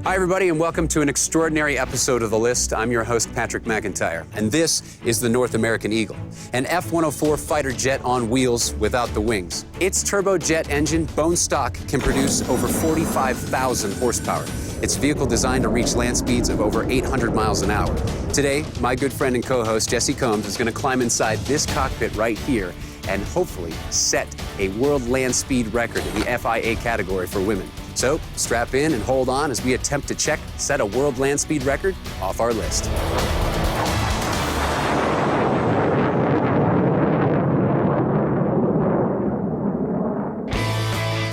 Hi, everybody, and welcome to an extraordinary episode of The List. I'm your host, Patrick McIntyre, and this is the North American Eagle, an F-104 fighter jet on wheels without the wings. Its turbojet engine, bone stock, can produce over 45,000 horsepower. It's a vehicle designed to reach land speeds of over 800 miles an hour. Today, my good friend and co-host, Jesse Combs, is going to climb inside this cockpit right here and hopefully set a world land speed record in the FIA category for women. So strap in and hold on as we attempt to set a world land speed record off our list.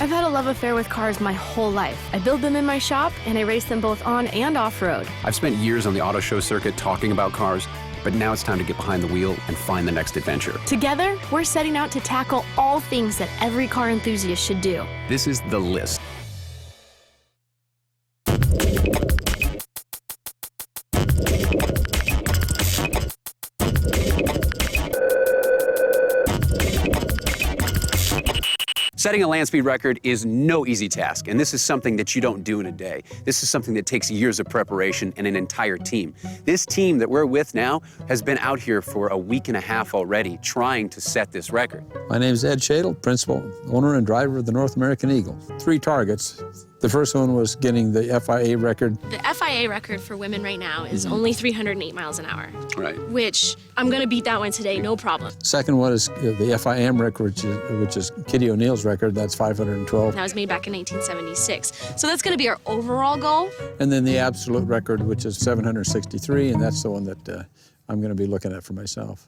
I've had a love affair with cars my whole life. I build them in my shop, and I race them both on and off-road. I've spent years on the auto show circuit talking about cars, but now it's time to get behind the wheel and find the next adventure. Together, we're setting out to tackle all things that every car enthusiast should do. This is The List. Setting a land speed record is no easy task, and this is something that you don't do in a day. This is something that takes years of preparation and an entire team. This team that we're with now has been out here for a week and a half already trying to set this record. My name is Ed Shadle, principal, owner, and driver of the North American Eagle. 3 targets. The first one was getting the FIA record. The FIA record for women right now is only 308 miles an hour. Right. Which, I'm gonna beat that one today, no problem. Second one is the FIM record, which is Kitty O'Neill's record. That's 512. That was made back in 1976. So that's gonna be our overall goal. And then the absolute record, which is 763, and that's the one that I'm going to be looking at for myself.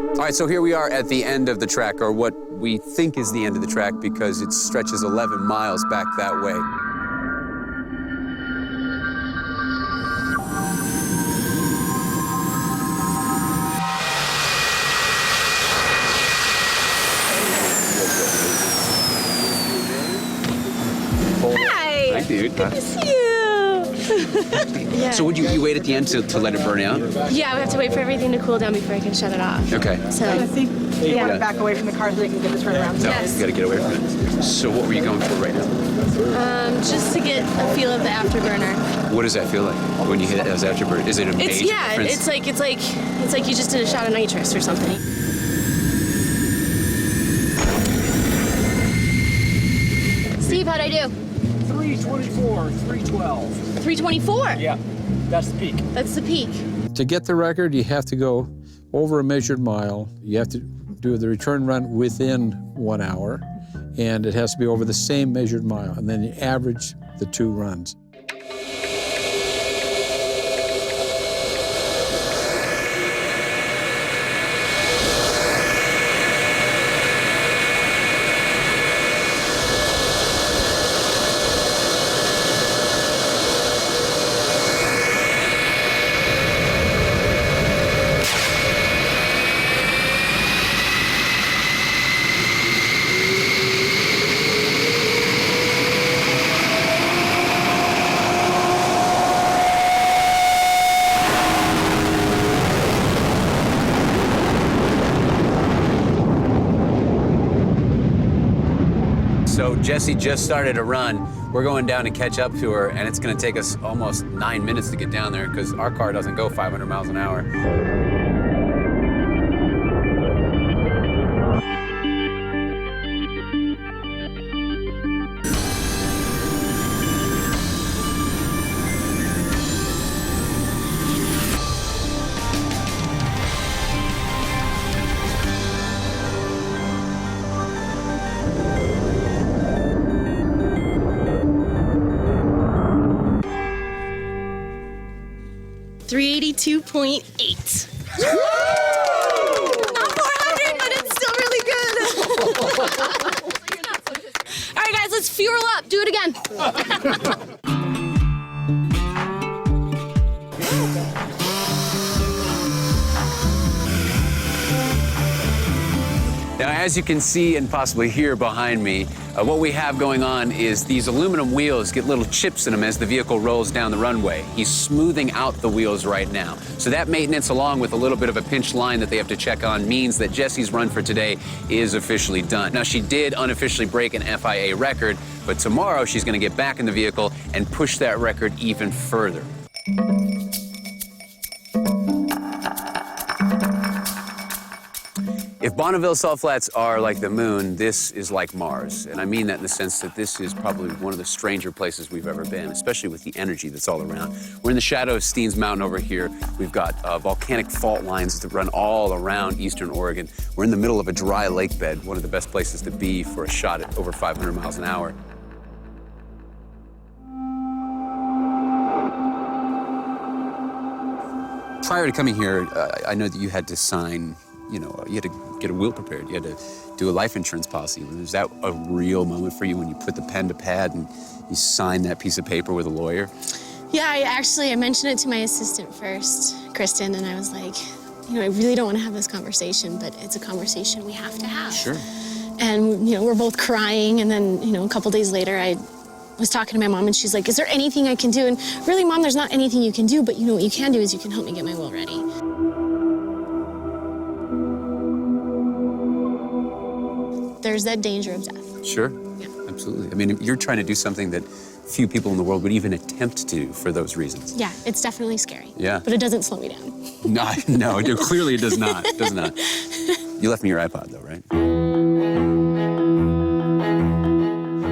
All right, so here we are at the end of the track, or what we think is the end of the track, because it stretches 11 miles back that way. Hi! Hi, dude. Good to see you! Yeah. So would you wait at the end to let it burn out? Yeah, we have to wait for everything to cool down before I can shut it off. Okay. So, I think they want to back away from the car so they can get the turnaround. No, Yes. you got to get away from it. So what were you going for right now? just to get a feel of the afterburner. What does that feel like when you hit it as afterburn? Is it a major difference? It's like you just did a shot of nitrous or something. Steve, how'd I do? 324, 312. 324. Yeah, that's the peak. That's the peak. To get the record, you have to go over a measured mile. You have to do the return run within 1 hour, and it has to be over the same measured mile, and then you average the 2 runs. So Jessie just started a run. We're going down to catch up to her, and it's going to take us almost 9 minutes to get down there because our car doesn't go 500 miles an hour. $382.8. Not 400, but it's still really good. All right, guys, let's fuel up. Do it again. Now, as you can see and possibly hear behind me, what we have going on is these aluminum wheels get little chips in them as the vehicle rolls down the runway. He's smoothing out the wheels right now. So that maintenance, along with a little bit of a pinch line that they have to check on, means that Jessie's run for today is officially done. Now, she did unofficially break an FIA record, but tomorrow she's going to get back in the vehicle and push that record even further. If Bonneville Salt Flats are like the moon, this is like Mars. And I mean that in the sense that this is probably one of the stranger places we've ever been, especially with the energy that's all around. We're in the shadow of Steens Mountain over here. We've got volcanic fault lines that run all around eastern Oregon. We're in the middle of a dry lake bed, one of the best places to be for a shot at over 500 miles an hour. Prior to coming here, I know that you had to sign, you had to get a will prepared. You had to do a life insurance policy. Was that a real moment for you when you put the pen to pad and you signed that piece of paper with a lawyer? Yeah, I mentioned it to my assistant first, Kristen, and I was like, I really don't want to have this conversation, but it's a conversation we have to have. Sure. And, we're both crying, and then, a couple days later, I was talking to my mom, and she's like, is there anything I can do? And really, Mom, there's not anything you can do, but what you can do is you can help me get my will ready. There's that danger of death. Sure. Yeah. Absolutely. I mean, you're trying to do something that few people in the world would even attempt to do for those reasons. Yeah, it's definitely scary. Yeah. But it doesn't slow me down. No, clearly it does not. It does not. You left me your iPod, though, right?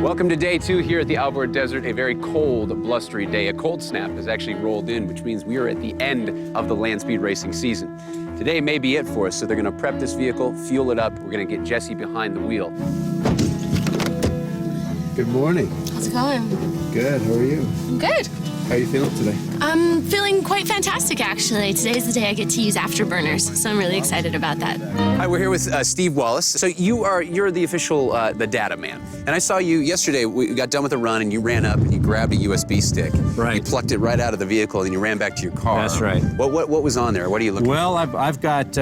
Welcome to day 2 here at the Alvord Desert, a very cold, blustery day. A cold snap has actually rolled in, which means we are at the end of the land speed racing season. Today may be it for us, so they're going to prep this vehicle, fuel it up. We're going to get Jessie behind the wheel. Good morning. How's it going? Good. How are you? I'm good. How are you feeling today? I'm feeling quite fantastic, actually. Today's the day I get to use afterburners, so I'm really excited about that. Hi, we're here with Steve Wallace. So you're the official, the data man. And I saw you yesterday, we got done with a run and you ran up and you grabbed a USB stick. Right. You plucked it right out of the vehicle and you ran back to your car. That's right. What was on there? What are you looking Well, I've got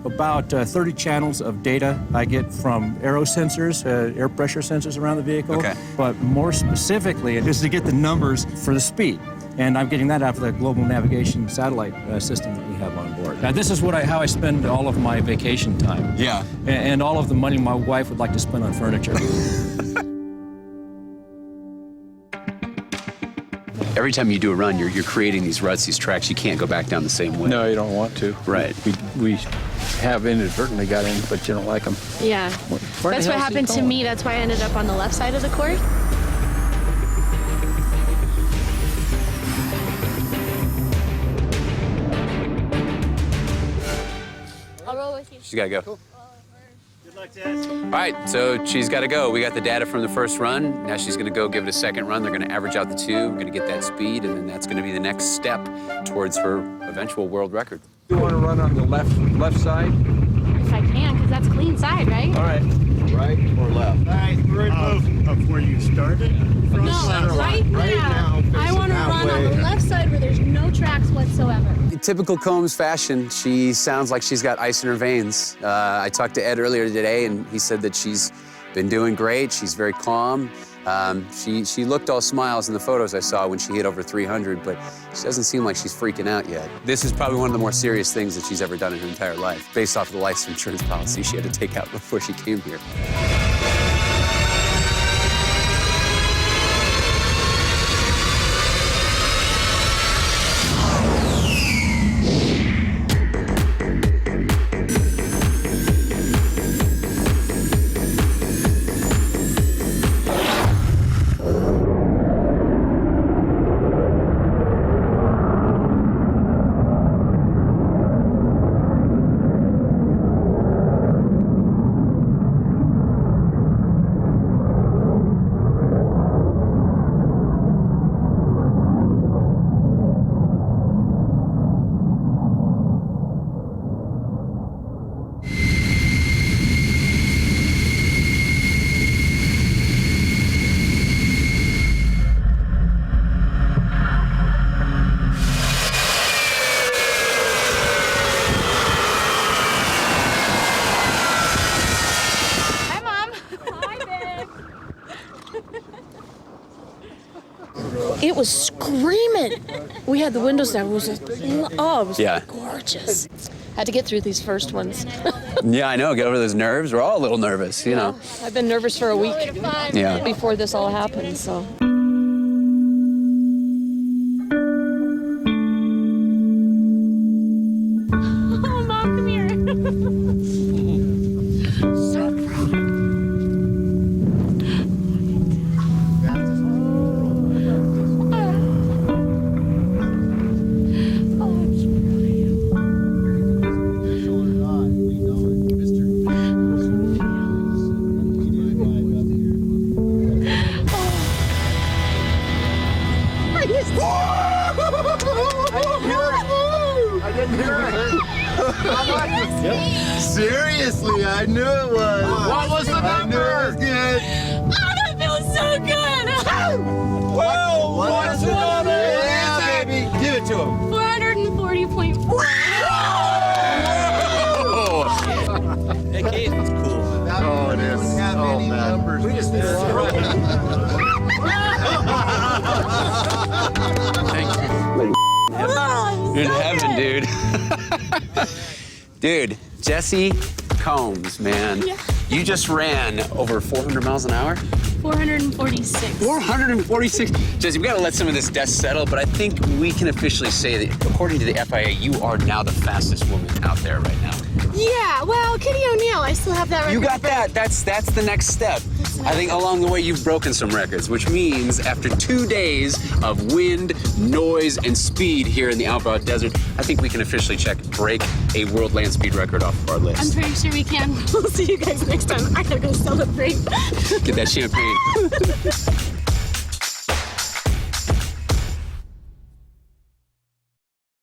about 30 channels of data I get from aero sensors, air pressure sensors around the vehicle. Okay. But more specifically, it is to get the numbers for the speed. And I'm getting that out of the global navigation satellite system that we have on board. Now, this is how I spend all of my vacation time. Yeah. And all of the money my wife would like to spend on furniture. Every time you do a run, you're creating these ruts, these tracks. You can't go back down the same way. No, you don't want to. Right. We have inadvertently got in, but you don't like them. Yeah. That's what happened to me. That's why I ended up on the left side of the court. I'll roll with you. She's got to go. Cool. Good luck, Jess. All right, so she's got to go. We got the data from the first run. Now she's going to go give it a second run. They're going to average out the 2. We're going to get that speed, and then that's going to be the next step towards her eventual world record. You want to run on the left side? If I can, because that's clean side, right? All right. Right or left? Of where you started? No, right now. I want to run on the left side where there's no tracks whatsoever. In typical Combs fashion, she sounds like she's got ice in her veins. I talked to Ed earlier today, and he said that she's been doing great. She's very calm. She looked all smiles in the photos I saw when she hit over 300, but she doesn't seem like she's freaking out yet. This is probably one of the more serious things that she's ever done in her entire life, based off of the life insurance policy she had to take out before she came here. It was screaming. We had the windows down. It was gorgeous. Had to get through these first ones. Yeah, I know. Get over those nerves. We're all a little nervous, you know. I've been nervous for a week Yeah. before this all happened, so. Oh, Mom, come here. So proud. Seriously, I knew it was. What was the I knew it was good. Oh, that feels so good. Whoa! What's the number? Yeah, baby. Give it to him. 440.4. Hey, Keith. That's cool. Oh, it is. Oh, man. We just did Thank you. In heaven, dude. Dude, Jesse Combs, man. Yeah. You just ran over 400 miles an hour? 446. 446. Jesse, we gotta let some of this dust settle, but I think we can officially say that, according to the FIA, you are now the fastest woman out there right now. Yeah, well, Kitty O'Neill, I still have that record. You got that. That's the next step. I think along the way you've broken some records, which means after 2 days of wind, noise, and speed here in the Outbaugh Desert, I think we can officially break a world land speed record off of our I'm list. pretty sure we can. We'll see you guys next time. I gotta go celebrate. Get that champagne.